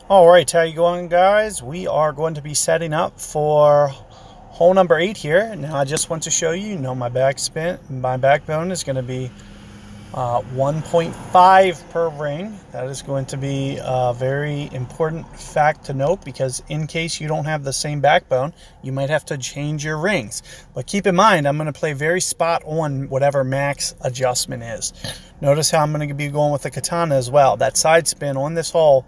All right, how you going, guys? We are going to be setting up for hole number 8 here. Now, I just want to show you, my backbone is going to be 1.5 per ring. That is going to be a very important fact to note, because in case you don't have the same backbone, you might have to change your rings. But keep in mind, I'm going to play very spot on whatever max adjustment is. Notice how I'm going to be going with the katana as well. That side spin on this hole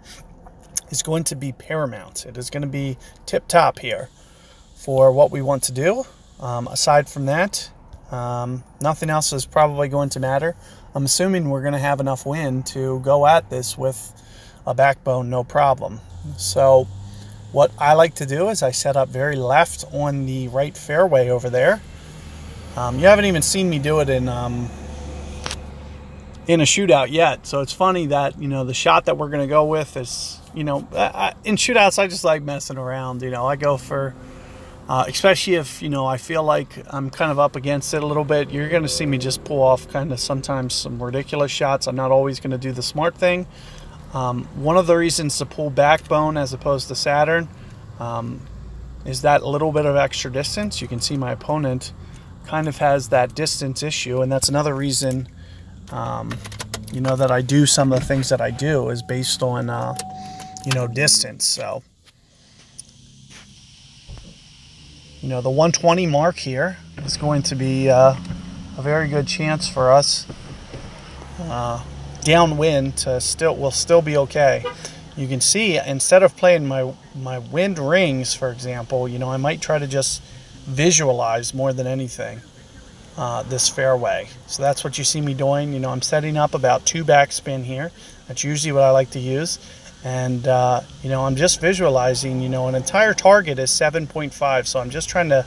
is going to be paramount. It is going to be tip top here for what we want to do. Aside from that, nothing else is probably going to matter. I'm assuming we're going to have enough wind to go at this with a backbone, no problem. So what I like to do is I set up very left on the right fairway over there. You haven't even seen me do it in a shootout yet. So it's funny that, the shot that we're going to go with is, in shootouts, I just like messing around. I go for, especially if, I feel like I'm kind of up against it a little bit, you're going to see me just pull off kind of sometimes some ridiculous shots. I'm not always going to do the smart thing. One of the reasons to pull backbone as opposed to Saturn is that little bit of extra distance. You can see my opponent kind of has that distance issue, and that's another reason that I do some of the things that I do is based on, distance. So, the 120 mark here is going to be a very good chance for us downwind to will still be okay. You can see, instead of playing my wind rings, for example, I might try to just visualize more than anything this fairway. So that's what you see me doing. I'm setting up about 2 backspin here. That's usually what I like to use. And, I'm just visualizing, an entire target is 7.5. So I'm just trying to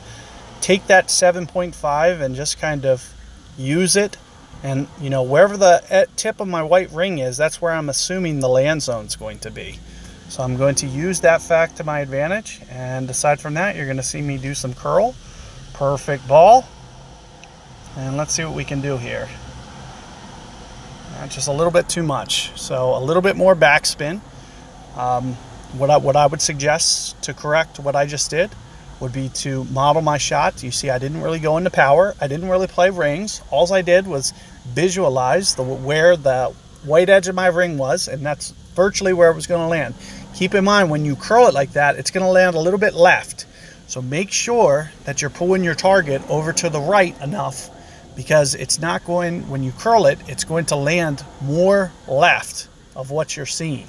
take that 7.5 and just kind of use it. And, wherever the tip of my white ring is, that's where I'm assuming the land zone is going to be. So I'm going to use that fact to my advantage. And aside from that, you're going to see me do some curl. Perfect ball. And let's see what we can do here. Just a little bit too much. So a little bit more backspin. What I would suggest to correct what I just did would be to model my shot. You see, I didn't really go into power. I didn't really play rings. All I did was visualize where the white edge of my ring was, and that's virtually where it was going to land. Keep in mind, when you curl it like that, it's going to land a little bit left. So make sure that you're pulling your target over to the right enough, because it's not going, when you curl it, it's going to land more left of what you're seeing.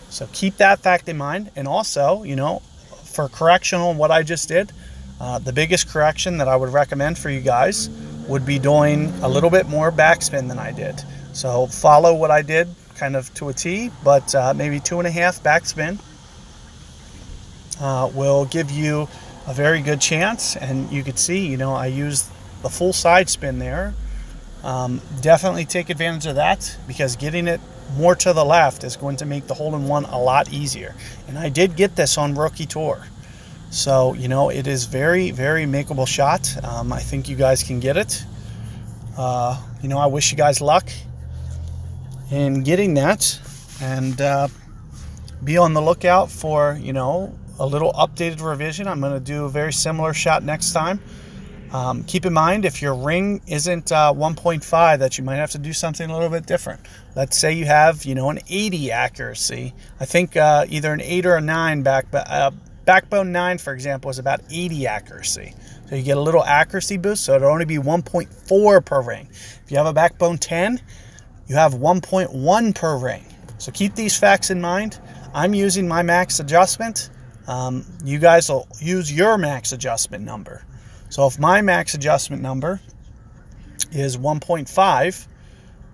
So keep that fact in mind. And also, for correction on what I just did, the biggest correction that I would recommend for you guys would be doing a little bit more backspin than I did. So follow what I did kind of to a T, but maybe 2.5 backspin will give you a very good chance. And you can see, I used the full side spin there. Definitely take advantage of that, because getting it more to the left is going to make the hole-in-one a lot easier. And I did get this on rookie tour. So, it is very, very makeable shot. I think you guys can get it. I wish you guys luck in getting that. And be on the lookout for, a little updated revision. I'm going to do a very similar shot next time. Keep in mind, if your ring isn't 1.5, that you might have to do something a little bit different. Let's say you have, an 80 accuracy. I think either an 8 or a 9 backbone 9, for example, is about 80 accuracy. So you get a little accuracy boost, so it'll only be 1.4 per ring. If you have a backbone 10, you have 1.1 per ring. So keep these facts in mind. I'm using my max adjustment. You guys will use your max adjustment number. So if my max adjustment number is 1.5,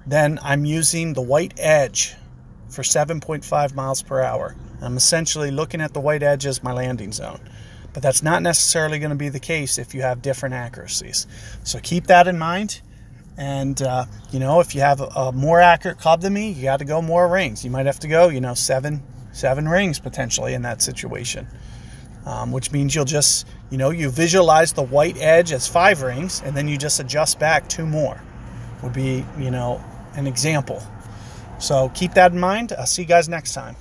then I'm using the white edge for 7.5 miles per hour. I'm essentially looking at the white edge as my landing zone. But that's not necessarily going to be the case if you have different accuracies. So keep that in mind. And, if you have a more accurate club than me, you got to go more rings. You might have to go, seven rings potentially in that situation. Which means you'll just, you visualize the white edge as 5 rings, and then you just adjust back 2 more, would be, an example. So keep that in mind. I'll see you guys next time.